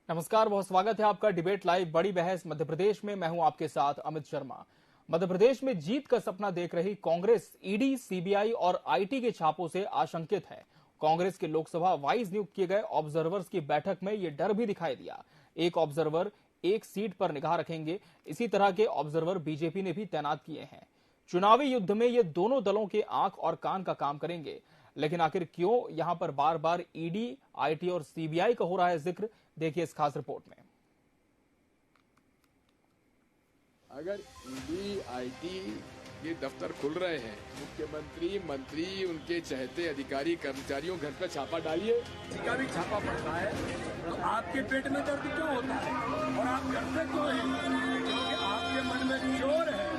नमस्कार, बहुत स्वागत है आपका डिबेट लाइव बड़ी बहस मध्य प्रदेश में। मैं हूं आपके साथ अमित शर्मा। मध्य प्रदेश में जीत का सपना देख रही कांग्रेस ईडी, सीबीआई और आईटी के छापों से आशंकित है। कांग्रेस के लोकसभा वाइज नियुक्त किए गए ऑब्जर्वर्स की बैठक में यह डर भी दिखाई दिया। एक ऑब्जर्वर एक सीट पर निगाह रखेंगे। इसी तरह के ऑब्जर्वर बीजेपी ने भी तैनात किए हैं। चुनावी युद्ध में ये दोनों दलों के आंख और कान का काम करेंगे। लेकिन आखिर क्यों यहां पर बार बार ईडी, आईटी और सीबीआई का हो रहा है जिक्र, देखिए इस खास रिपोर्ट में। अगर ईडी, आईटी के दफ्तर खुल रहे हैं, मुख्यमंत्री, मंत्री, उनके चहेते अधिकारी, कर्मचारियों घर पे छापा डालिए। का भी छापा पड़ता है तो आपके पेट में दर्द क्यों होता है और आप डरते क्यों हैं? क्योंकि आपके मन में चोर है।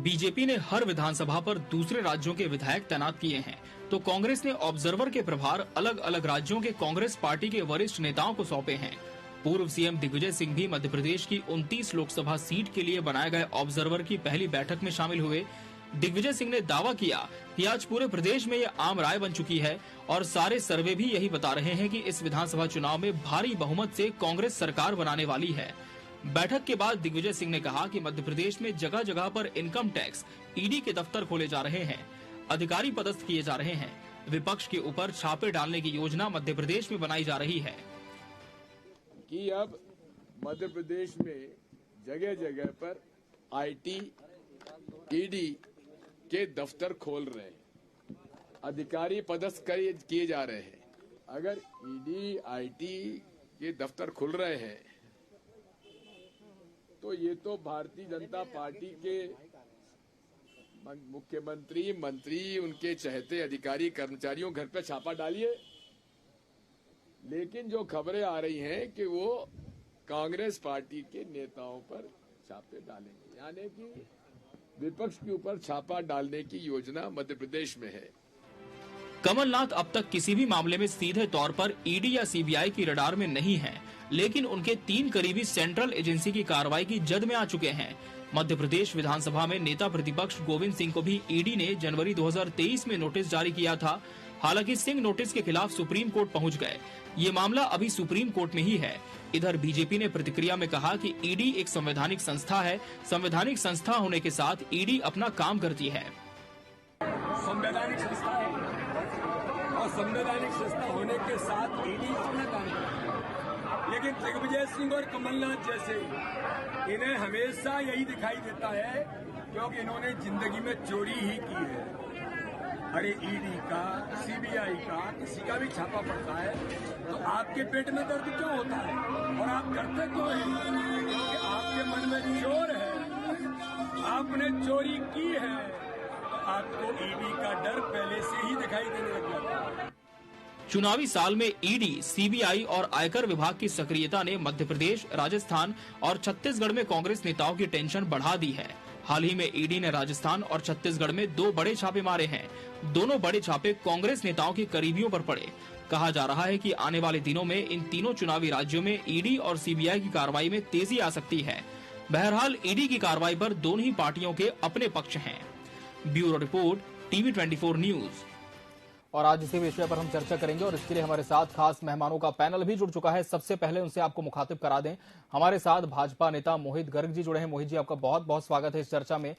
बीजेपी ने हर विधानसभा पर दूसरे राज्यों के विधायक तैनात किए हैं, तो कांग्रेस ने ऑब्जर्वर के प्रभार अलग अलग राज्यों के कांग्रेस पार्टी के वरिष्ठ नेताओं को सौंपे हैं। पूर्व सीएम दिग्विजय सिंह भी मध्य प्रदेश की 29 लोकसभा सीट के लिए बनाए गए ऑब्जर्वर की पहली बैठक में शामिल हुए। दिग्विजय सिंह ने दावा किया कि आज पूरे प्रदेश में यह आम राय बन चुकी है और सारे सर्वे भी यही बता रहे हैं कि इस विधानसभा चुनाव में भारी बहुमत से कांग्रेस सरकार बनाने वाली है। बैठक के बाद दिग्विजय सिंह ने कहा कि मध्य प्रदेश में जगह जगह पर इनकम टैक्स, ईडी के दफ्तर खोले जा रहे हैं, अधिकारी पदस्थ किए जा रहे हैं, विपक्ष के ऊपर छापे डालने की योजना मध्य प्रदेश में बनाई जा रही है कि अब मध्य प्रदेश में जगह जगह पर आईटी, ईडी के दफ्तर खोल रहे हैं, अधिकारी पदस्थ किए जा रहे हैं। अगर ईडी, आईटी के दफ्तर खुल रहे हैं तो ये तो भारतीय जनता पार्टी के मुख्यमंत्री, मंत्री, उनके चहेते अधिकारी, कर्मचारियों घर पे छापा डालिए। लेकिन जो खबरें आ रही हैं कि वो कांग्रेस पार्टी के नेताओं पर छापे डालेंगे, यानी कि विपक्ष के ऊपर छापा डालने की योजना मध्य प्रदेश में है। कमलनाथ अब तक किसी भी मामले में सीधे तौर पर ईडी या सीबीआई की रडार में नहीं है, लेकिन उनके 3 करीबी सेंट्रल एजेंसी की कार्रवाई की जद में आ चुके हैं। मध्य प्रदेश विधानसभा में नेता प्रतिपक्ष गोविंद सिंह को भी ईडी ने जनवरी 2023 में नोटिस जारी किया था। हालांकि सिंह नोटिस के खिलाफ सुप्रीम कोर्ट पहुंच गए। ये मामला अभी सुप्रीम कोर्ट में ही है। इधर बीजेपी ने प्रतिक्रिया में कहा कि ईडी एक संवैधानिक संस्था है। संवैधानिक संस्था होने के साथ ईडी अपना काम करती है। संवैधानिक संस्था है और संवैधानिक संस्था होने के साथ ईडी अपना काम करती है। लेकिन दिग्विजय सिंह और कमलनाथ जैसे इन्हें हमेशा यही दिखाई देता है क्योंकि इन्होंने जिंदगी में चोरी ही की है। अरे ईडी का, सीबीआई का, किसी का भी छापा पड़ता है तो आपके पेट में दर्द क्यों होता है और आप डरते क्यों हैं? क्योंकि आपके मन में चोर है, आपने चोरी की है तो आपको ईडी का डर पहले से ही दिखाई देने लग जाता है। चुनावी साल में ईडी, सीबीआई और आयकर विभाग की सक्रियता ने मध्य प्रदेश, राजस्थान और छत्तीसगढ़ में कांग्रेस नेताओं की टेंशन बढ़ा दी है। हाल ही में ईडी ने राजस्थान और छत्तीसगढ़ में 2 बड़े छापे मारे हैं। दोनों बड़े छापे कांग्रेस नेताओं के करीबियों पर पड़े। कहा जा रहा है कि आने वाले दिनों में इन तीनों चुनावी राज्यों में ईडी और सीबीआई की कार्रवाई में तेजी आ सकती है। बहरहाल ईडी की कार्रवाई पर दोनों ही पार्टियों के अपने पक्ष हैं। Bureau report, TV 24 news. और आज इसी विषय पर हम चर्चा करेंगे और इसके लिए हमारे साथ खास मेहमानों का पैनल भी जुड़ चुका है। सबसे पहले उनसे आपको मुखातिब करा दें। हमारे साथ भाजपा नेता मोहित गर्ग जी जुड़े हैं। मोहित जी, आपका बहुत बहुत स्वागत है इस चर्चा में।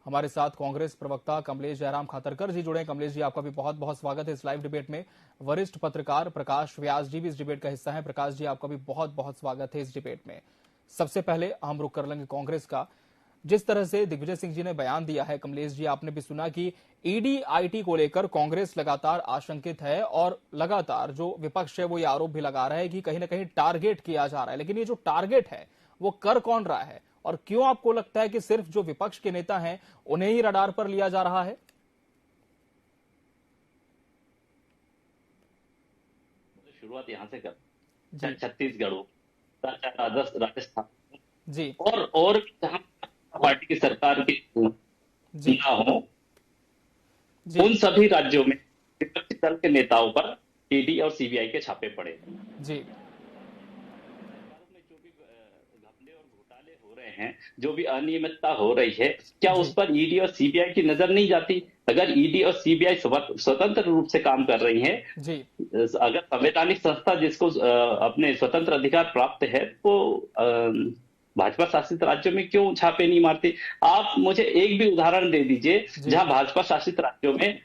हमारे साथ कांग्रेस प्रवक्ता कमलेश जयराम खातरकर जी जुड़े हैं। कमलेश जी, आपका भी बहुत बहुत स्वागत है इस लाइव डिबेट में। वरिष्ठ पत्रकार प्रकाश व्यास जी भी इस डिबेट का हिस्सा है। प्रकाश जी, आपका भी बहुत बहुत स्वागत है इस डिबेट में। सबसे पहले हम रुख कर लेंगे कांग्रेस का। जिस तरह से दिग्विजय सिंह जी ने बयान दिया है, कमलेश जी आपने भी सुना कि ईडी, आईटी को लेकर कांग्रेस लगातार आशंकित है और लगातार जो विपक्ष है वो ये आरोप भी लगा रहा है कि कहीं ना कहीं टारगेट किया जा रहा है। लेकिन ये जो टारगेट है वो कर कौन रहा है और क्यों आपको लगता है कि सिर्फ जो विपक्ष के नेता हैं उन्हें ही रडार पर लिया जा रहा है? शुरुआत यहां से कर छत्तीसगढ़ हो, राजस्थान जी और जहां पार्टी की सरकार की ना हो, उन सभी राज्यों में विपक्षी दल के नेताओं पर ईडी और सीबीआई के छापे पड़े। जी, में जो भी घपले और घोटाले हो रहे हैं, जो भी अनियमितता हो रही है, क्या उस पर ईडी और सीबीआई की नजर नहीं जाती? अगर ईडी और सीबीआई स्वतंत्र रूप से काम कर रही हैं, अगर संवैधानिक संस्था जिसको अपने स्वतंत्र अधिकार प्राप्त है, तो भाजपा शासित राज्यों में क्यों छापे नहीं मारती? आप मुझे एक भी उदाहरण दे दीजिए जहां भाजपा शासित राज्यों में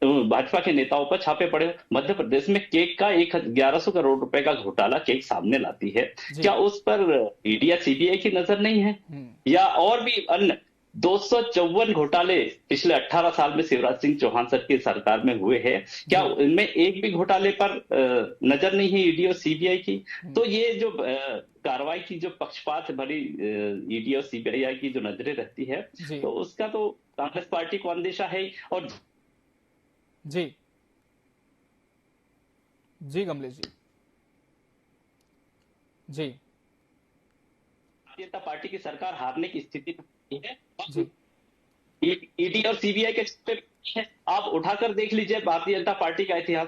भाजपा के नेताओं पर छापे पड़े। मध्य प्रदेश में केक का 1100 करोड़ रुपए का घोटाला केक सामने लाती है, क्या उस पर ईडी या सीबीआई की नजर नहीं है? या और भी अन्य 254 घोटाले पिछले 18 साल में शिवराज सिंह चौहान सर की सरकार में हुए हैं, क्या इनमें एक भी घोटाले पर नजर नहीं है ईडी और सीबीआई की? तो ये जो कार्रवाई की जो पक्षपात भरी ईडी और सीबीआई की जो नजरें रहती है, तो उसका तो कांग्रेस पार्टी को अंदेशा है। और जी कमलेश जी भारतीय जनता पार्टी की सरकार हारने की स्थिति में है। ईडी और सीबीआई के आप उठाकर देख लीजिए भारतीय जनता पार्टी का इतिहास,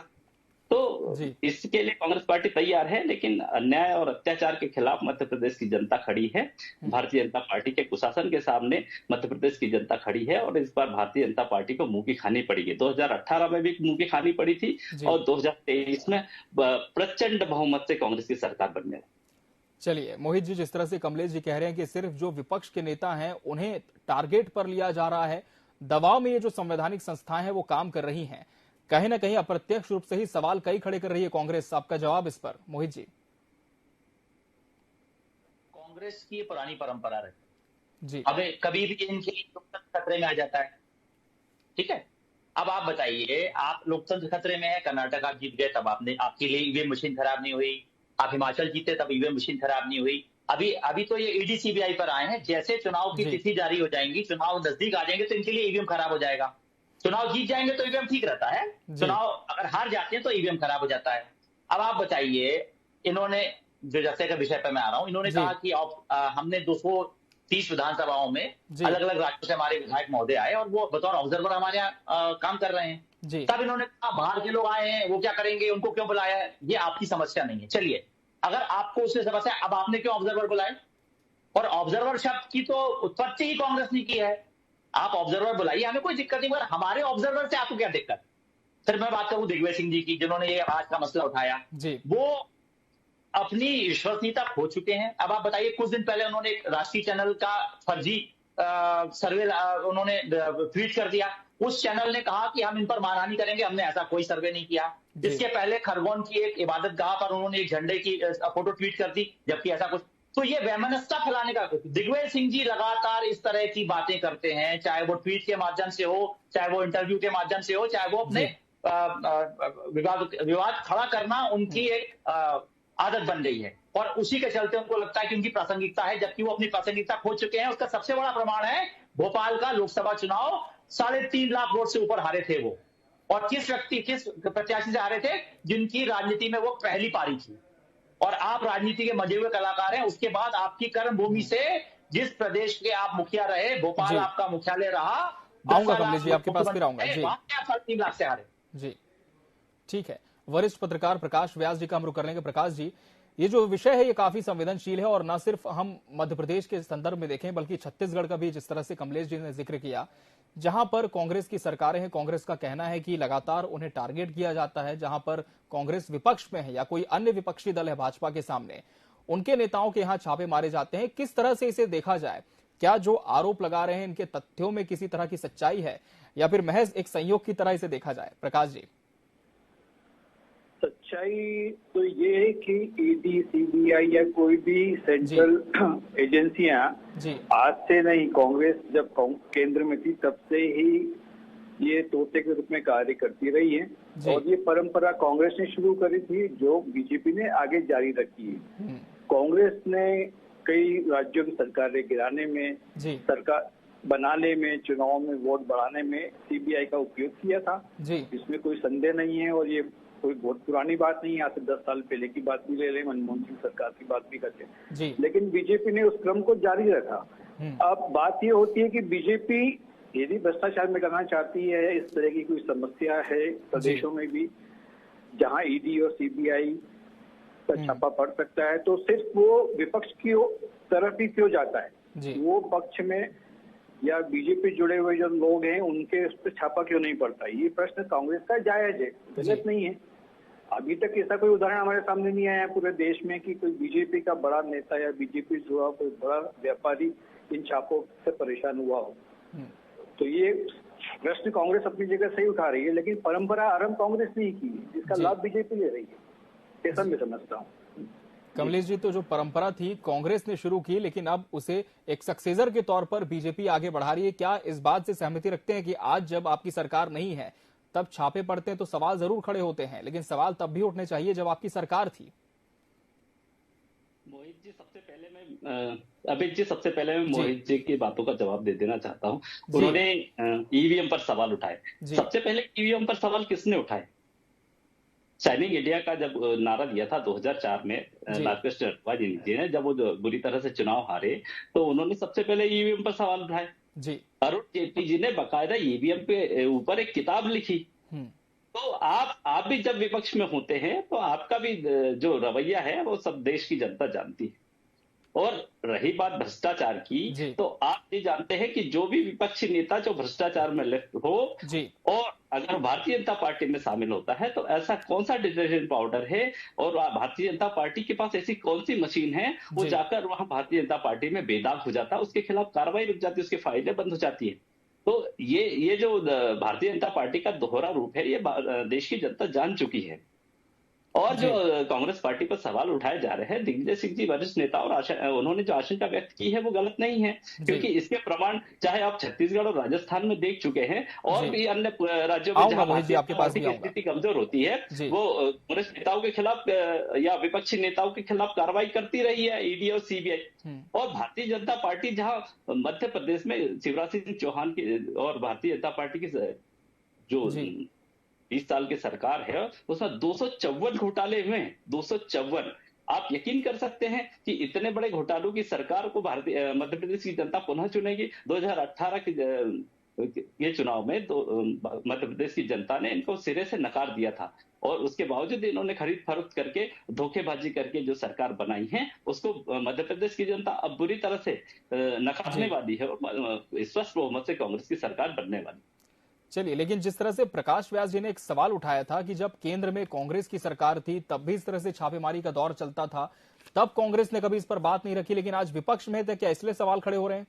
तो इसके लिए कांग्रेस पार्टी तैयार है, लेकिन अन्याय और अत्याचार के खिलाफ मध्य प्रदेश की जनता खड़ी है। भारतीय जनता पार्टी के कुशासन के सामने मध्य प्रदेश की जनता खड़ी है, और इस बार भारतीय जनता पार्टी को मुंह की खानी पड़ेगी। 2018 में भी मुंह की खानी पड़ी थी, और 2023 में प्रचंड बहुमत से कांग्रेस की सरकार बनने लगी। चलिए मोहित जी, जिस तरह से कमलेश जी कह रहे हैं कि सिर्फ जो विपक्ष के नेता हैं उन्हें टारगेट पर लिया जा रहा है, दबाव में ये जो संवैधानिक संस्थाएं हैं वो काम कर रही हैं, कहीं ना कहीं अप्रत्यक्ष रूप से ही सवाल कई खड़े कर रही है कांग्रेस। आपका जवाब इस पर मोहित जी? कांग्रेस की पुरानी परंपरा रही जी, अब कभी भी इनके लोकतंत्र खतरे में आ जाता है। ठीक है, अब आप बताइए, आप लोकतंत्र खतरे में है, कर्नाटक आप जीत गए तब आपके लिए ईवीएम मशीन खराब नहीं हुई, आप हिमाचल जीते तब ईवीएम मशीन खराब नहीं हुई। अभी तो ये ईडी सीबीआई पर आए हैं, जैसे चुनाव की तिथि जारी हो जाएंगी, चुनाव नजदीक आ जाएंगे, तो इनके लिए ईवीएम खराब हो जाएगा। चुनाव जीत जाएंगे तो ईवीएम ठीक रहता है, चुनाव अगर हार जाते हैं तो ईवीएम खराब हो जाता है। अब आप बताइए, इन्होंने जो जैसे के विषय पर मैं आ रहा हूं, इन्होंने कहा कि हमने 230 विधानसभाओं में अलग अलग राज्यों से हमारे विधायक महोदय आए और वो बतौर ऑब्जर्वर हमारे यहाँ काम कर रहे हैं। तब इन्होंने कहा बाहर के लोग आए हैं, वो क्या करेंगे, उनको क्यों बुलाया है? ये आपकी समस्या नहीं है। चलिए, अगर आपको उससे समस्या, अब आपने क्यों ऑब्जर्वर बुलाए? और ऑब्जर्वर शब्द की तो उत्पत्ति ही कांग्रेस ने की है। आप ऑब्जर्वर बुलाइए, हमें कोई दिक्कत नहीं, मगर हमारे ऑब्जर्वर से आपको क्या दिक्कत? सिर्फ मैं बात करूं दिग्विजय सिंह जी की, जिन्होंने ये आज का मसला उठाया, वो अपनी विश्वसनीयता खो चुके हैं। अब आप बताइए, कुछ दिन पहले उन्होंने एक राष्ट्रीय चैनल का फर्जी सर्वे उन्होंने ट्वीट कर दिया। उस चैनल ने कहा कि हम इन पर मानहानि करेंगे, हमने ऐसा कोई सर्वे नहीं किया। इसके पहले खरगोन की एक इबादत गाह पर उन्होंने एक झंडे की फोटो ट्वीट कर दी, जबकि ऐसा कुछ। तो ये वैमनस्यता फैलाने का, दिग्विजय सिंह जी लगातार इस तरह की बातें करते हैं, चाहे वो ट्वीट के माध्यम से हो, चाहे वो इंटरव्यू के माध्यम से हो, चाहे वो अपने विवाद खड़ा करना उनकी एक आदत बन गई है, और उसी के चलते उनको लगता है कि उनकी प्रासंगिकता है, जबकि वो अपनी प्रासंगिकता खो चुके हैं। उसका सबसे बड़ा प्रमाण है भोपाल का लोकसभा चुनाव, 3.5 लाख वोट से ऊपर हारे थे वो। और किस प्रत्याशी से हारे थे? जिनकी राजनीति में वो पहली पारी थी। और आप राजनीति के मजे हुए कलाकार हैं। उसके बाद आपकी कर्म भूमि से जिस प्रदेश के आप मुखिया रहे, भोपाल आपका मुख्यालय रहा, आऊंगा कमलेश जी आपके पास, फिर आऊंगा जी। 3 लाख से हारे जी। ठीक है, वरिष्ठ पत्रकार प्रकाश व्यास जी का हम रुख कर लेंगे। प्रकाश जी, ये जो विषय है ये काफी संवेदनशील है, और न सिर्फ हम मध्य प्रदेश के संदर्भ में देखें बल्कि छत्तीसगढ़ का भी, जिस तरह से कमलेश जी ने जिक्र किया, जहां पर कांग्रेस की सरकारें हैं, कांग्रेस का कहना है कि लगातार उन्हें टारगेट किया जाता है, जहां पर कांग्रेस विपक्ष में है या कोई अन्य विपक्षी दल है भाजपा के सामने, उनके नेताओं के यहां छापे मारे जाते हैं। किस तरह से इसे देखा जाए? क्या जो आरोप लगा रहे हैं इनके तथ्यों में किसी तरह की सच्चाई है, या फिर महज एक संयोग की तरह इसे देखा जाए? प्रकाश जी। सच्चाई तो ये है कि ईडी, सीबीआई या कोई भी सेंट्रल एजेंसियां आज से नहीं, कांग्रेस जब केंद्र में थी तब से ही ये तोते के रूप में कार्य करती रही है, और ये परंपरा कांग्रेस ने शुरू करी थी, जो बीजेपी ने आगे जारी रखी है। कांग्रेस ने कई राज्यों की सरकारें गिराने में, सरकार बनाने में, चुनाव में वोट बढ़ाने में सीबीआई का उपयोग किया था, इसमें कोई संदेह नहीं है। और ये कोई बहुत पुरानी बात नहीं है, आज से 10 साल पहले की बात भी ले लें, मनमोहन सिंह सरकार की बात भी करते हैं, लेकिन बीजेपी ने उस क्रम को जारी रखा। अब बात ये होती है कि बीजेपी यदि भ्रष्टाचार मिटाना चाहती है, इस तरह की कोई समस्या है प्रदेशों में भी जहां ईडी और सीबीआई का छापा पड़ सकता है, तो सिर्फ वो विपक्ष की तरफ ही क्यों जाता है? वो पक्ष में या बीजेपी जुड़े हुए जो लोग हैं उनके उस पर छापा क्यों नहीं पड़ता? ये प्रश्न कांग्रेस का जायज है, गलत नहीं है। अभी तक ऐसा कोई उदाहरण हमारे सामने नहीं आया पूरे देश में कि कोई बीजेपी का बड़ा नेता या बीजेपी से जुड़ा कोई बड़ा व्यापारी इन छापों से परेशान हुआ हो। तो ये प्रश्न कांग्रेस अपनी जगह सही उठा रही है, लेकिन परंपरा आरंभ कांग्रेस ने की है, जिसका लाभ बीजेपी ले रही है, ऐसा मैं समझता हूँ। कमलेश जी, तो जो परंपरा थी कांग्रेस ने शुरू की, लेकिन अब उसे एक सक्सेसर के तौर पर बीजेपी आगे बढ़ा रही है। क्या इस बात से सहमति रखते हैं कि आज जब आपकी सरकार नहीं है तब छापे पड़ते हैं तो सवाल जरूर खड़े होते हैं, लेकिन सवाल तब भी उठने चाहिए जब आपकी सरकार थी? मोहित जी, सबसे पहले मैं मोहित जी की बातों का जवाब दे देना चाहता हूं। उन्होंने ईवीएम पर सवाल उठाए। सबसे पहले ईवीएम पर सवाल किसने उठाए? शाइनिंग इंडिया का जब नारा दिया था 2004 में लालकृष्ण अडवाणी जी ने, जब वो बुरी तरह से चुनाव हारे, तो उन्होंने सबसे पहले ईवीएम पर सवाल उठाए। अरुण जेटली जी ने बाकायदा ईवीएम पे ऊपर एक किताब लिखी। तो आप भी जब विपक्ष में होते हैं तो आपका भी जो रवैया है वो सब देश की जनता जानती है। और रही बात भ्रष्टाचार की, तो आप ये जानते हैं कि जो भी विपक्षी नेता जो भ्रष्टाचार में लिप्त हो और अगर भारतीय जनता पार्टी में शामिल होता है, तो ऐसा कौन सा डिटर्जेंट पाउडर है और भारतीय जनता पार्टी के पास ऐसी कौन सी मशीन है, वो जाकर वहां भारतीय जनता पार्टी में बेदाग हो जाता है, उसके खिलाफ कार्रवाई रुक जाती है, उसके फाइलें बंद हो जाती है। तो ये जो भारतीय जनता पार्टी का दोहरा रूप है, ये देश की जनता जान चुकी है। और जो कांग्रेस पार्टी पर सवाल उठाए जा रहे हैं, दिग्विजय सिंह जी वरिष्ठ नेता और उन्होंने जो आशंका व्यक्त की है वो गलत नहीं है, क्योंकि इसके प्रमाण चाहे आप छत्तीसगढ़ और राजस्थान में देख चुके हैं और भी अन्य राज्यों में जहां पार्टी की स्थिति कमजोर होती है, वो कांग्रेस नेताओं के खिलाफ या विपक्षी नेताओं के खिलाफ कार्रवाई करती रही है, ईडी और सीबीआई। और भारतीय जनता पार्टी जहां मध्य प्रदेश में शिवराज सिंह चौहान की और भारतीय जनता पार्टी की जो 20 साल की सरकार है, उसमें 254 घोटाले हुए हैं। 254। आप यकीन कर सकते हैं कि इतने बड़े घोटालों की सरकार को मध्य प्रदेश की जनता पुनः चुनेगी? 2018 के ये चुनाव में मध्य प्रदेश की जनता ने इनको सिरे से नकार दिया था, और उसके बावजूद इन्होंने खरीद फरोख्त करके, धोखेबाजी करके जो सरकार बनाई है, उसको मध्य प्रदेश की जनता अब बुरी तरह से नकारने वाली है और स्पष्ट बहुमत से कांग्रेस की सरकार बनने वाली। चलिए, लेकिन जिस तरह से प्रकाश व्यास जी ने एक सवाल उठाया था कि जब केंद्र में कांग्रेस की सरकार थी तब भी इस तरह से छापेमारी का दौर चलता था, तब कांग्रेस ने कभी इस पर बात नहीं रखी, लेकिन आज विपक्ष में थे, क्या इसलिए सवाल खड़े हो रहे हैं?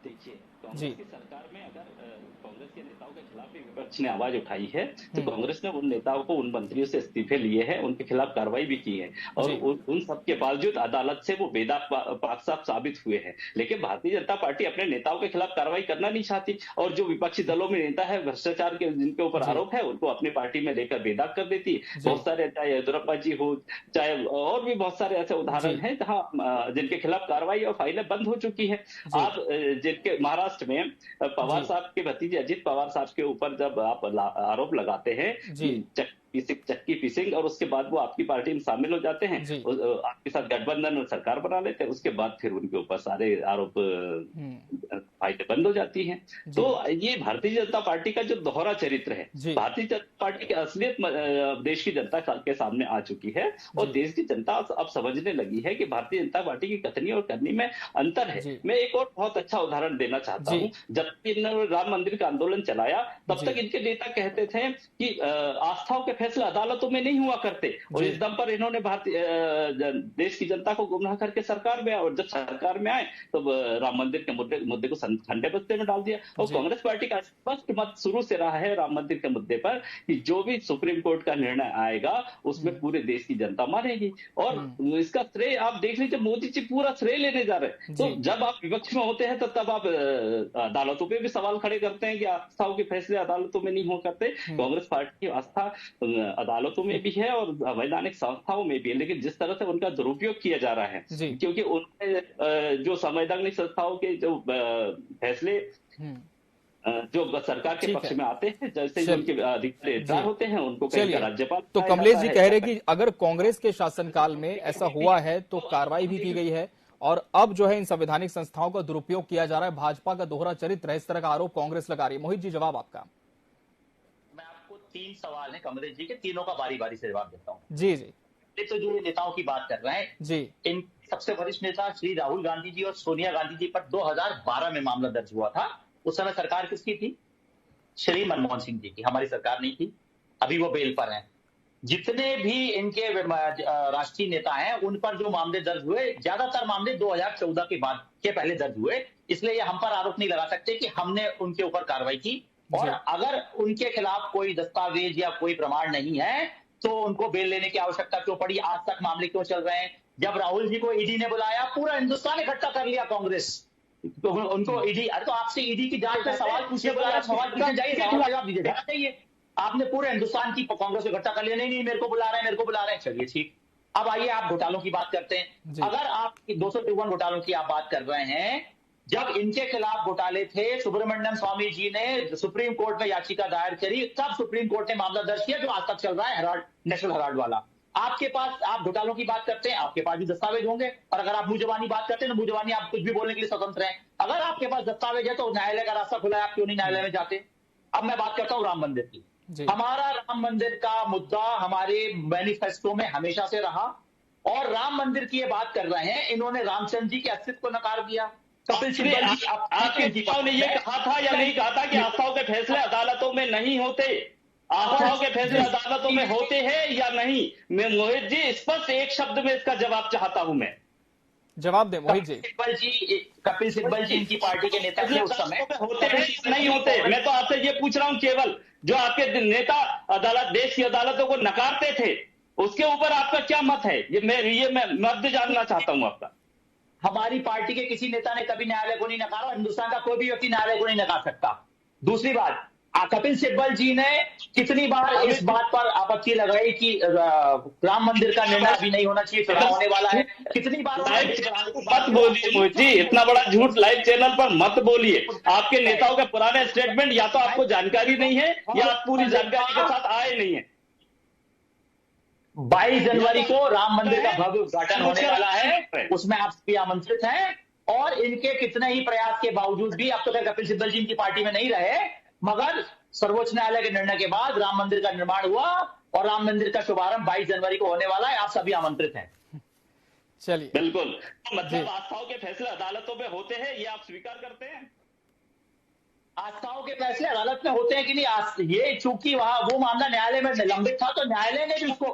देखिए, कांग्रेस की सरकार में अगर कांग्रेस के नेताओं के खिलाफ भी विपक्ष ने आवाज उठाई है, तो कांग्रेस ने उन नेताओं को, उन मंत्रियों से इस्तीफे लिए हैं, उनके खिलाफ कार्रवाई भी की है, और उन सब के बावजूद अदालत से वो बेदाग पाक साफ साबित हुए हैं। लेकिन भारतीय जनता पार्टी अपने नेताओं के खिलाफ कार्रवाई करना नहीं चाहती, और जो विपक्षी दलों में नेता है भ्रष्टाचार के जिनके ऊपर आरोप है, उनको अपनी पार्टी में लेकर बेदाग कर देती है। बहुत सारे, चाहे येदियुरप्पा जी हो, चाहे और भी बहुत सारे ऐसे उदाहरण हैं जहां जिनके खिलाफ कार्रवाई और फाइलें बंद हो चुकी है। आप जिनके महाराष्ट्र में पवार साहब के भतीजे अजित पवार साहब के ऊपर जब आप आरोप लगाते हैं चक्की पीसिंग, और उसके बाद वो आपकी पार्टी में शामिल हो जाते हैं, आपके साथ गठबंधन और सरकार बना लेते हैं, उसके बाद फिर उनके ऊपर सारे आरोप फाइलें बंद हो जाती हैं। तो ये भारतीय जनता पार्टी का जो दोहरा चरित्र है, भारतीय जनता पार्टी की असलियत देश की जनता के सामने आ चुकी है, और देश की जनता अब समझने लगी है कि भारतीय जनता पार्टी की कथनी और करनी में अंतर है। मैं एक और बहुत अच्छा उदाहरण देना चाहता हूँ। जब इन्होंने राम मंदिर का आंदोलन चलाया, तब तक इनके नेता कहते थे कि आस्थाओं के फैसले अदालतों में नहीं हुआ करते, और इस दम पर इन्होंने भारतीय देश की जनता को गुमराह करके सरकार में आए, और जब सरकार में आए तो राम मंदिर के मुद्दे को ठंडे बस्ते में डाल दिया। और कांग्रेस पार्टी का स्पष्ट मत शुरू से रहा है राम मंदिर के मुद्दे पर कि जो भी सुप्रीम कोर्ट का निर्णय आएगा उसमें पूरे देश की जनता मानेगी, और इसका श्रेय आप देख लीजिए, मोदी जी पूरा श्रेय लेने जा रहे हैं। तो जब आप विपक्ष में होते हैं तो तब आप अदालतों पे भी सवाल खड़े करते हैं कि आस्थाओं के फैसले अदालतों में नहीं हो करते। कांग्रेस पार्टी की आस्था अदालतों में भी है और संवैधानिक संस्थाओं में भी है, लेकिन जिस तरह से उनका दुरुपयोग किया जा रहा है, क्योंकि उनके जो संवैधानिक संस्थाओं के जो फैसले जो सरकार के पक्ष में आते हैं, जैसे उनके अधिकार होते हैं, उनको राज्यपाल। तो कमलेश जी कह रहे कि अगर कांग्रेस के शासनकाल में ऐसा हुआ है तो कार्रवाई भी की गई है, और अब जो है इन संवैधानिक संस्थाओं का दुरुपयोग किया जा रहा है, भाजपा का दोहरा चरित्र है, इस तरह का आरोप कांग्रेस लगा रही है। मोहित जी, जवाब आपका। मैं आपको 3 सवाल हैं कमलेश जी के, तीनों का बारी बारी से जवाब देता हूँ। जी जी। तो जो नेताओं की बात कर रहे हैं जी, इन सबसे वरिष्ठ नेता श्री राहुल गांधी जी और सोनिया गांधी जी पर 2012 में मामला दर्ज हुआ था। उस समय सरकार किसकी थी? श्री मनमोहन सिंह जी की, हमारी सरकार नहीं थी। अभी वो बेल पर हैं। जितने भी इनके राष्ट्रीय नेता हैं उन पर जो मामले दर्ज हुए, ज्यादातर मामले 2014 के बाद के पहले दर्ज हुए, इसलिए हम पर आरोप नहीं लगा सकते कि हमने उनके ऊपर कार्रवाई की। और अगर उनके खिलाफ कोई दस्तावेज या कोई प्रमाण नहीं है तो उनको बेल लेने की आवश्यकता क्यों पड़ी? आज तक मामले क्यों चल रहे हैं? जब राहुल जी को ईडी ने बुलाया, पूरा हिंदुस्तान इकट्ठा कर लिया कांग्रेस, तो उनको ईडी, अरे तो आपसे ईडी की जांच पे सवाल पूछे, सवाल पूछे जाइए, सवाल जवाब दीजिए, जाना चाहिए। आपने पूरे हिंदुस्तान की कांग्रेस को इकट्ठा कर लिया, नहीं मेरे को बुला रहे हैं, मेरे को बुला रहे हैं, चलिए ठीक। अब आइए आप घोटालों की बात करते हैं। अगर आप 251 घोटालों की आप बात कर रहे हैं, जब इनके खिलाफ घोटाले थे, सुब्रमण्यम स्वामी जी ने सुप्रीम कोर्ट में याचिका दायर करी, तब सुप्रीम कोर्ट ने मामला दर्ज किया जो आज तक चल रहा है, हेराल्ड, नेशनल हेराल्ड वाला। आपके पास, आप घोटालों की बात करते हैं, आपके पास भी दस्तावेज होंगे, और अगर आप मुंह जबानी बात करते हैं तो मुंह जबानी आप कुछ भी बोलने के लिए स्वतंत्र हैं। अगर आपके पास दस्तावेज है तो न्यायालय का रास्ता खुला है, आप क्यों नहीं न्यायालय में जाते? अब मैं बात करता हूं राम मंदिर की। हमारा राम मंदिर का मुद्दा हमारे मैनिफेस्टो में हमेशा से रहा, और राम मंदिर की ये बात कर रहे हैं, इन्होंने रामचंद्र जी के अस्तित्व को नकार दिया। कपिल सिब्बल जी, आपके नेताओं ने ये कहा था या नहीं कहा था कि आस्थाओं के फैसले अदालतों में नहीं होते? आस्थाओं के फैसले अदालतों में होते हैं या नहीं? मैं मोहित जी स्पष्ट एक शब्द में इसका जवाब चाहता हूं। मैं जवाब दे मोहित जी। कपिल सिब्बल जी इनकी पार्टी के नेता थे उस समय, होते हैं नहीं होते? मैं तो आपसे ये पूछ रहा हूं, केवल जो आपके नेता अदालत, देश की अदालतों को नकारते थे, उसके ऊपर आपका क्या मत है? मैं मत जानना चाहता हूं आपका। हमारी पार्टी के किसी नेता ने कभी न्यायालय को नहीं नकारा, हिंदुस्तान का कोई भी व्यक्ति न्यायालय को नहीं नकार सकता। दूसरी बात, कपिल सिब्बल जी ने कितनी बार इस बात पर आपत्ति लगाई कि राम मंदिर का निर्णय अभी नहीं होना चाहिए, चुनाव होने वाला है। कितनी बार मत बोलिए मोहित जी, इतना बड़ा झूठ लाइव चैनल पर मत बोलिए। आपके नेताओं के पुराने स्टेटमेंट या तो आपको जानकारी नहीं है या आप पूरी जानकारी के साथ आए नहीं है। 22 जनवरी को राम मंदिर का भव्य उद्घाटन होने वाला है, उसमें आप सभी आमंत्रित हैं। और इनके कितने ही प्रयास के बावजूद भी, अब तो खैर कपिल सिब्बल जी इनकी पार्टी में नहीं रहे, मगर सर्वोच्च न्यायालय के निर्णय के बाद राम मंदिर का निर्माण हुआ और राम मंदिर का शुभारंभ 22 जनवरी को होने वाला है। आप सभी आमंत्रित हैं। चलिए, बिल्कुल। मतलब आस्थाओं के फैसले अदालतों में होते हैं, ये आप स्वीकार करते हैं? आस्थाओं के फैसले अदालत में होते हैं कि नहीं, ये चूंकि वहां वो मामला न्यायालय में निलंबित था, तो न्यायालय ने भी उसको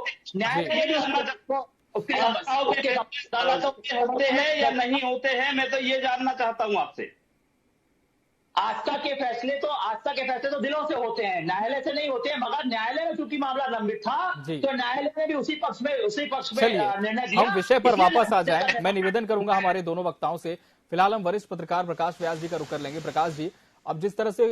अदालतों में होते हैं या नहीं होते हैं, मैं तो ये जानना चाहता हूं आपसे। आस्था के फैसले तो दिलों से होते हैं, न्यायालय से नहीं होते हैं। मगर न्यायालय में चूंकि मामला लंबित था तो न्यायालय ने भी उसी पक्ष में निर्णय दिया। हम विषय पर वापस आ जाएं। मैं निवेदन करूंगा हमारे दोनों वक्ताओं से। फिलहाल हम वरिष्ठ पत्रकार प्रकाश व्यास जी का रुख कर लेंगे। प्रकाश जी, अब जिस तरह से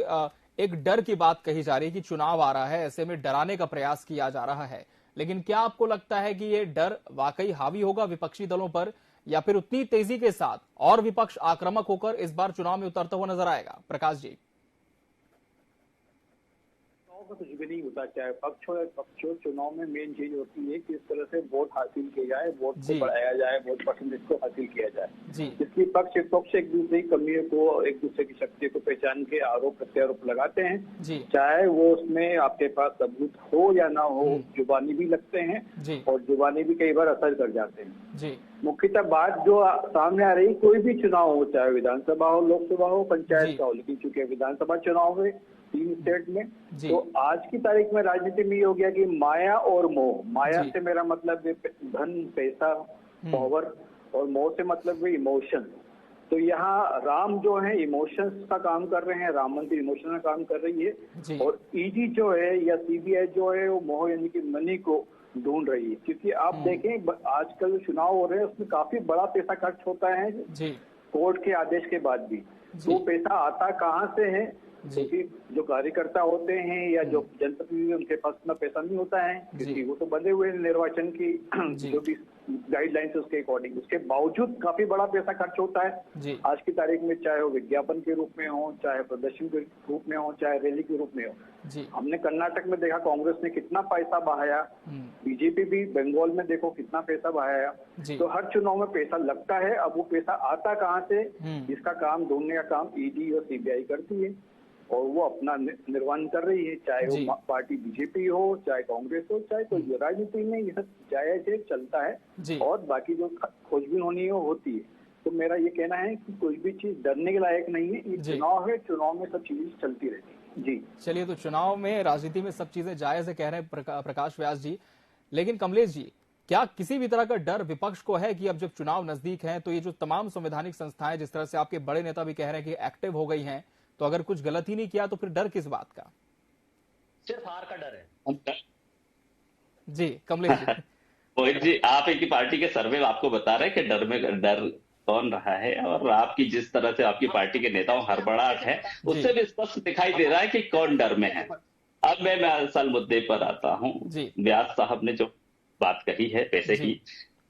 एक डर की बात कही जा रही है कि चुनाव आ रहा है, ऐसे में डराने का प्रयास किया जा रहा है, लेकिन क्या आपको लगता है कि ये डर वाकई हावी होगा विपक्षी दलों पर, या फिर उतनी तेजी के साथ और विपक्ष आक्रामक होकर इस बार चुनाव में उतरता हुआ नजर आएगा? प्रकाश जी। कुछ भी नहीं होता, चाहे पक्ष हो या पक्ष हो, चुनाव में मेन चीज होती है कि इस तरह से वोट हासिल किया जाए, वोट को बढ़ाया जाए, वोट परसेंटेज को हासिल किया जाए। इसलिए पक्ष विपक्ष एक दूसरे की कमियों को, एक दूसरे की शक्ति को पहचान के आरोप प्रत्यारोप लगाते हैं, चाहे वो उसमें आपके पास सबूत हो या ना हो, जुबानी भी लगते हैं और जुबानी भी कई बार असर कर जाते हैं। मुख्यतः बात जो सामने आ रही, कोई भी चुनाव हो, चाहे विधानसभा हो, लोकसभा हो, पंचायत का हो, लेकिन चूंकि विधानसभा चुनाव हुए 3 स्टेट में, तो आज की तारीख में राजनीति में ये हो गया कि माया और मोह। माया से मेरा मतलब धन, पैसा, पावर, और मोह से मतलब इमोशन। तो यहाँ राम जो है इमोशंस का काम कर रहे हैं, राम मंदिर इमोशन का काम कर रही है, और ईडी जो है या सीबीआई जो है वो मोह यानी कि मनी को ढूंढ रही है। क्योंकि आप देखें आजकल जो चुनाव हो रहे हैं उसमें काफी बड़ा पैसा खर्च होता है कोर्ट के आदेश के बाद भी। तो पैसा आता कहाँ से है? क्योंकि जो कार्यकर्ता होते हैं या जो जनप्रतिनिधि, उनके पास इतना पैसा नहीं होता है, क्योंकि वो तो बंधे हुए निर्वाचन की जो भी गाइडलाइंस है उसके अकॉर्डिंग। उसके बावजूद काफी बड़ा पैसा खर्च होता है आज की तारीख में, चाहे वो विज्ञापन के रूप में हो, चाहे प्रदर्शन के रूप में हो, चाहे रैली के रूप में हो। हमने कर्नाटक में देखा कांग्रेस ने कितना पैसा बहाया, बीजेपी भी बंगाल में देखो कितना पैसा बहाया। तो हर चुनाव में पैसा लगता है। अब वो पैसा आता कहाँ से, इसका काम ढूंढने का काम ईडी और सीबीआई करती है। और वो अपना निर्वहन कर रही है, चाहे वो पार्टी बीजेपी हो, चाहे कांग्रेस हो, चाहे कोई राजनीति में ये सब जायज है, चलता है और बाकी जो खोजबीन होनी है वो होती है। तो मेरा ये कहना है कि कोई भी चीज डरने के लायक नहीं है, ये चुनाव है, चुनाव में सब चीजें चलती रहती है। जी चलिए, तो चुनाव में राजनीति में सब चीजें जायज है कह रहे हैं प्रकाश व्यास जी, लेकिन कमलेश जी क्या किसी भी तरह का डर विपक्ष को है कि अब जब चुनाव नजदीक है तो ये जो तमाम संवैधानिक संस्थाएं, जिस तरह से आपके बड़े नेता भी कह रहे हैं कि एक्टिव हो गई हैं, तो अगर कुछ गलत ही नहीं किया तो फिर डर किस बात का? सिर्फ हार का डर है। जी कमलेश जी। मोहित जी, आप एक ही पार्टी के सर्वे आपको बता रहे हैं कि डर कौन रहा है, और आपकी जिस तरह से आपकी पार्टी के नेताओं हड़बड़ाहट है उससे भी स्पष्ट दिखाई दे रहा है कि कौन डर में है। अब मैं असल मुद्दे पर आता हूँ। व्यास साहब ने जो बात कही है पैसे की,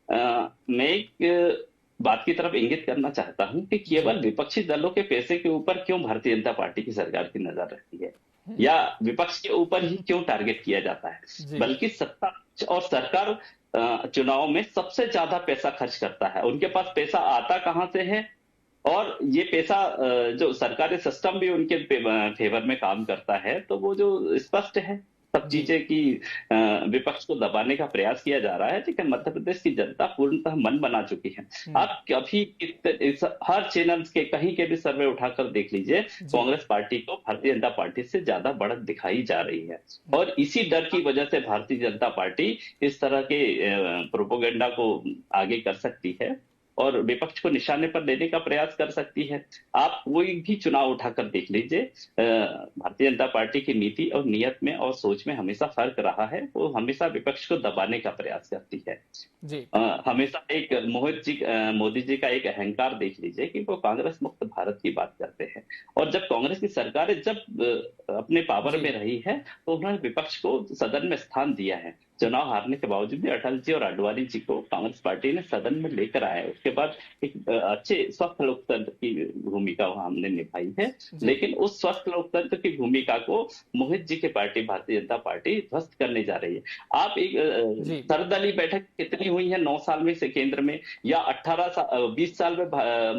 मैं एक बात की तरफ इंगित करना चाहता हूं कि केवल विपक्षी दलों के पैसे के ऊपर क्यों भारतीय जनता पार्टी की सरकार की नजर रहती है, या विपक्ष के ऊपर ही क्यों टारगेट किया जाता है, बल्कि सत्ता और सरकार चुनाव में सबसे ज्यादा पैसा खर्च करता है। उनके पास पैसा आता कहां से है, और ये पैसा जो सरकारी सिस्टम भी उनके फेवर में काम करता है, तो वो जो स्पष्ट है सब चीजें की विपक्ष को दबाने का प्रयास किया जा रहा है। लेकिन मध्य प्रदेश की जनता पूर्णतः मन बना चुकी है। आप कभी हर चैनल के कहीं के भी सर्वे उठाकर देख लीजिए, कांग्रेस पार्टी को भारतीय जनता पार्टी से ज्यादा बढ़त दिखाई जा रही है, और इसी डर की वजह से भारतीय जनता पार्टी इस तरह के प्रोपोगेंडा को आगे कर सकती है और विपक्ष को निशाने पर लेने का प्रयास कर सकती है। आप कोई भी चुनाव उठाकर देख लीजिए, भारतीय जनता पार्टी की नीति और नियत में और सोच में हमेशा फर्क रहा है। वो हमेशा विपक्ष को दबाने का प्रयास करती है जी। हमेशा एक मोदी जी का एक अहंकार देख लीजिए कि वो कांग्रेस मुक्त भारत की बात करते हैं, और जब कांग्रेस की सरकार जब अपने पावर में रही है तो उन्होंने विपक्ष को सदन में स्थान दिया है। चुनाव हारने के बावजूद भी अटल जी और आडवाणी जी को कांग्रेस पार्टी ने सदन में लेकर आया। उसके बाद एक अच्छे स्वस्थ लोकतंत्र की भूमिका हमने निभाई है, लेकिन उस स्वस्थ लोकतंत्र की भूमिका को मोहित जी की पार्टी भारतीय जनता पार्टी ध्वस्त करने जा रही है। आप एक सर्वदलीय बैठक कितनी हुई है 9 साल में से केंद्र में, या 20 साल में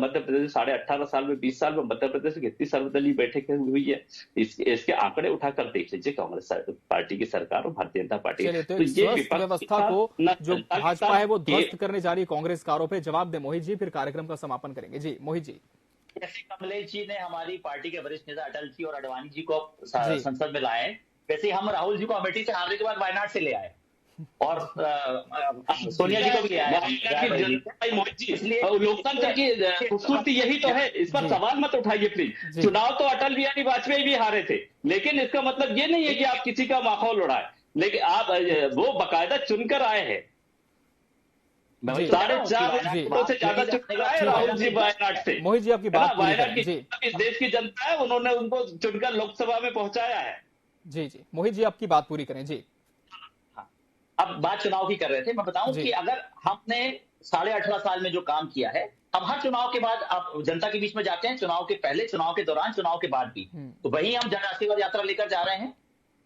मध्य प्रदेश, 18.5 साल में 20 साल में मध्य प्रदेश में कितनी सर्वदलीय बैठकें हुई है, इसके आंकड़े उठाकर देख लीजिए कांग्रेस पार्टी की सरकार और भारतीय जनता पार्टी। स्वस्थ व्यवस्था को जो भाजपा है वो ध्वस्त करने जा रही है कांग्रेस का आरोप है। जवाब दे मोहित जी, फिर कार्यक्रम का समापन करेंगे। जी मोहित जी। जैसे कमलेश जी ने हमारी पार्टी के वरिष्ठ नेता अटल जी और आडवाणी जी को संसद में लाए, वैसे हम राहुल जी को अमेठी से हारने के बाद वायनाड से ले आए और सोनिया जी को भी ले आए। मोहित जी, लोकतंत्र की खूबसूरती यही तो है, इस पर सवाल मत उठाइए प्लीज। चुनाव तो अटल बिहारी वाजपेयी भी हारे थे, लेकिन इसका मतलब ये नहीं है कि आप किसी का माहौल उड़ाए, लेकिन आप वो बाकायदा चुनकर आए हैं। 4.5 से ज्यादा चुनकर आए राहुल जी वायनाड से। मोहित जी आपकी बात वायनाड की इस देश की जनता है, उन्होंने उनको चुनकर लोकसभा में पहुंचाया है। जी जी मोहित जी आपकी बात पूरी करें। जी अब बात चुनाव की कर रहे थे, मैं बताऊं कि अगर हमने 18.5 साल में जो काम किया है, अब हर चुनाव के बाद आप जनता के बीच में जाते हैं, चुनाव के पहले, चुनाव के दौरान, चुनाव के बाद भी, तो वही हम जन आशीर्वाद यात्रा लेकर जा रहे हैं।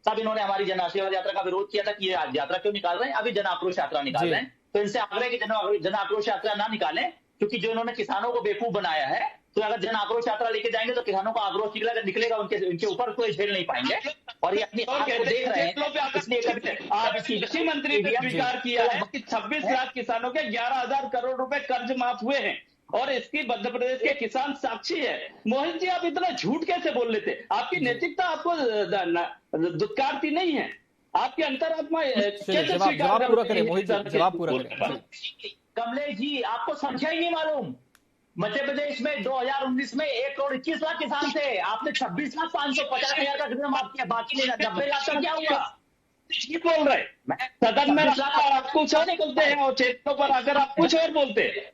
तब इन्होंने हमारी जन आशीर्वाद यात्रा का विरोध किया था कि ये यात्रा क्यों निकाल रहे हैं, अभी जन आक्रोश यात्रा निकाल रहे हैं। तो इनसे आग्रह कि जन आक्रोश यात्रा ना निकालें, क्योंकि जो इन्होंने किसानों को बेवकूफ बनाया है, तो अगर जन आक्रोश यात्रा लेके जाएंगे तो किसानों का आक्रोश निकलेगा उनके ऊपर, कोई झेल नहीं पाएंगे। और ये अपनी आंख को देख रहे हैं, इसलिए कृषि मंत्री ने स्वीकार किया है कि 26 लाख किसानों के 11,000 करोड़ रुपए कर्ज माफ हुए हैं, और इसकी मध्य प्रदेश के किसान साक्षी है। मोहित जी, आप इतना झूठ कैसे बोल लेते? आपकी नैतिकता आपको दुत्कारती नहीं है, आपकी अंतरात्मा कैसे स्वीकार करें? मोहित जी जवाब पूरा करें। कमलेश जी, आपको संख्या ही नहीं मालूम। मध्य प्रदेश में 2019 में 1,21,00,000 किसान थे, आपने 26,550,000 का ऋण माफ किया, बाकी नहीं 90 लाख का क्या हुआ? बोल रहे मैं सदन में आप कुछ और बोलते हैं, और क्षेत्रों पर आकर आप कुछ और बोलते हैं।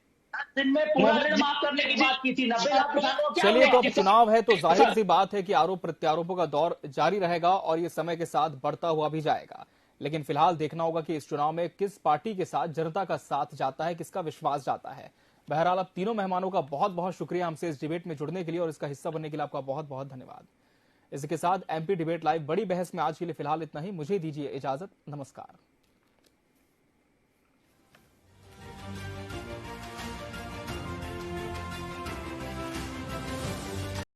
दिन में पूरा ऋण माफ करने की बात की थी, 90 लाख किसानों को क्या? चलिए, तो अब चुनाव है तो जाहिर सी बात है कि आरोप प्रत्यारोपों का दौर जारी रहेगा और ये समय के साथ बढ़ता हुआ भी जाएगा। लेकिन फिलहाल देखना होगा कि इस चुनाव में किस पार्टी के साथ जनता का साथ जाता है, किसका विश्वास जाता है। बहरहाल, अब तीनों मेहमानों का बहुत बहुत शुक्रिया हमसे इस डिबेट में जुड़ने के लिए और इसका हिस्सा बनने के लिए आपका बहुत बहुत धन्यवाद। इसके साथ एमपी डिबेट लाइव बड़ी बहस में आज के लिए फिलहाल इतना ही। मुझे दीजिए इजाजत। नमस्कार।